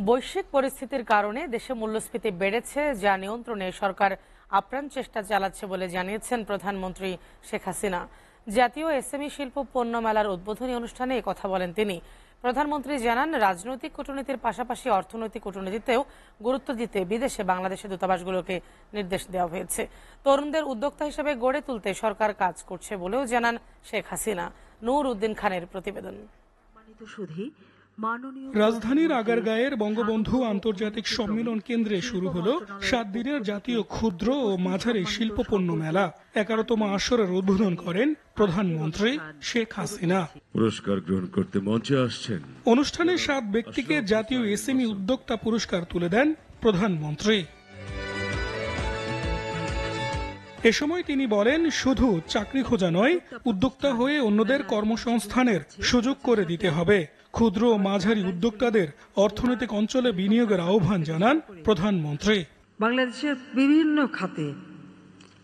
বৈশ্বিক পরিস্থিতির কারণে দেশে মূল্যস্ফীতি বেড়েছে, যা নিয়ন্ত্রণে সরকার আপ্রাণ চেষ্টা চালাচ্ছে বলে জানিয়েছেন প্রধানমন্ত্রী শেখ হাসিনা। জাতীয় এসএমই শিল্প পণ্য মেলার উদ্বোধনী অনুষ্ঠানে কথা বলেন তিনি। প্রধানমন্ত্রী জানান, রাজনৈতিক কূটনীতির পাশাপাশি অর্থনৈতিক কূটনীতিতেও গুরুত্ব দিতে বিদেশে বাংলাদেশের দূতাবাসগুলোকে নির্দেশ দেওয়া হয়েছে। তরুণদের উদ্যোক্তা হিসেবে গড়ে তুলতে সরকার কাজ করছে বলেও জানান শেখ হাসিনা। নূর উদ্দিন খানের প্রতিবেদন। রাজধানীর আগারগাঁয়ের বঙ্গবন্ধু আন্তর্জাতিক সম্মেলন কেন্দ্রে শুরু হলো 7 দিনের জাতীয় ক্ষুদ্র ও মাঝারি শিল্প পণ্য মেলা। 11তম আসরের উদ্বোধন করেন প্রধানমন্ত্রী শেখ হাসিনা। পুরস্কার গ্রহণ করতে মঞ্চে আসছেন। অনুষ্ঠানে 7 ব্যক্তিকে জাতীয় এসএমই উদ্যোক্তা পুরস্কার তুলে দেন প্রধানমন্ত্রী। এ সময় তিনি বলেন, শুধু চাকরি খোঁজা নয়, উদ্যোক্তা হয়ে অন্যদের কর্মসংস্থানের সুযোগ করে দিতে হবে। ক্ষুদ্র ও মাঝারি উদ্যোক্তাদের অর্থনৈতিক অঞ্চলে বিনিয়োগের আহ্বান জানান প্রধানমন্ত্রী। বাংলাদেশের বিভিন্ন খাতে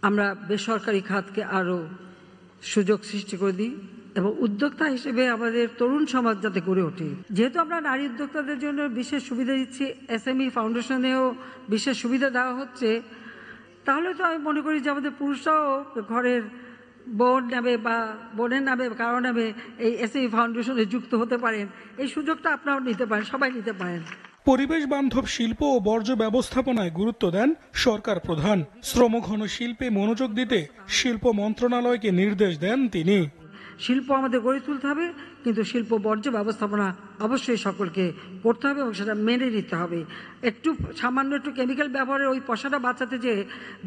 আমরা বেসরকারি খাতকে আরো সুযোগ সৃষ্টি করে দিই এবং উদ্যোক্তা হিসেবে আমাদের তরুণ সমাজ যাতে গড়ে ওঠে। যেহেতু আমরা নারী উদ্যোক্তাদের জন্য বিশেষ সুবিধা দিচ্ছি, এসএমই ফাউন্ডেশনেও বিশেষ সুবিধা দেওয়া হচ্ছে, তাহলে তো আমি মনে করি যে আমাদের পুরুষরাও ঘরের বোন নামে বা বোনের নামে কারো নামে এই এসএমই ফাউন্ডেশনে যুক্ত হতে পারেন। এই সুযোগটা আপনারাও নিতে পারেন, সবাই নিতে পারেন। পরিবেশ বান্ধব শিল্প ও বর্জ্য ব্যবস্থাপনায় গুরুত্ব দেন সরকার প্রধান। শ্রমঘন শিল্পে মনোযোগ দিতে শিল্প মন্ত্রণালয়কে নির্দেশ দেন তিনি। শিল্প আমাদের গড়ে তুলতে হবে, কিন্তু শিল্প বর্জ্য ব্যবস্থাপনা অবশ্যই সকলকে করতে হবে এবং সেটা মেনে নিতে হবে। সামান্য একটু কেমিক্যাল ব্যবহারের ওই পয়সাটা বাঁচাতে যে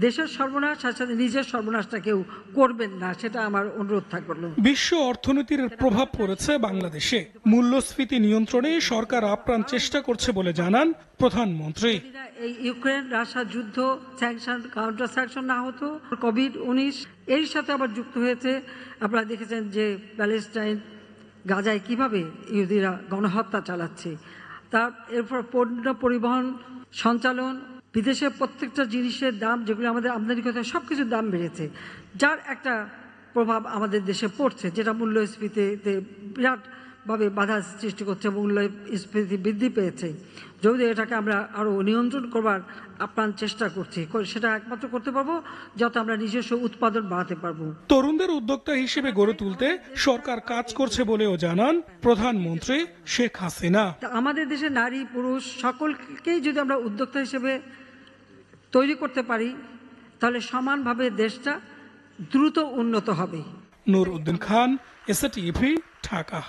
দেশের সর্বনাশ, সাথে সাথে নিজের সর্বনাশটা কেউ করবেন না, সেটা আমার অনুরোধ থাকলো। বিশ্ব অর্থনীতির প্রভাব পড়েছে বাংলাদেশে। মূল্যস্ফীতি নিয়ন্ত্রণে সরকার আপ্রাণ চেষ্টা করছে বলে জানান প্রধানমন্ত্রী। এই ইউক্রেন রাশিয়া যুদ্ধ, স্যাংশন, কাউন্টার স্যাংশন না হতো, কোভিড-19 এর সাথে আবার যুক্ত হয়েছে। আপনারা দেখেছেন যে প্যালেস্টাইন গাজায় কিভাবে ইহুদিরা গণহত্যা চালাচ্ছে। তার এরপর পণ্য পরিবহন, সঞ্চালন, বিদেশের প্রত্যেকটা জিনিসের দাম, যেগুলো আমাদের আমদানি করতে হয়, সব কিছুর দাম বেড়েছে, যার একটা প্রভাব আমাদের দেশে পড়ছে, যেটা মূল্যস্ফীতিতে বিরাটভাবে বাধা সৃষ্টি করছে। মূল্যস্ফীতি বৃদ্ধি পেয়েছে। যদি এটাকে আমরা আরও নিয়ন্ত্রণ করবার আপ্রাণ চেষ্টা করছি, সেটা একমাত্র করতে পারবো যত আমরা নিজস্ব উৎপাদন বাড়াতে পারবো। তরুণদের উদ্যোক্তা হিসেবে গড়ে তুলতে সরকার কাজ করছে বলেও জানান প্রধানমন্ত্রী শেখ হাসিনা। আমাদের দেশে নারী পুরুষ সকলকেই যদি আমরা উদ্যোক্তা হিসেবে তৈরি করতে পারি, তাহলে সমানভাবে দেশটা দ্রুত উন্নত হবে। নূর উদ্দিন খান, এসএটিভি, ঢাকা।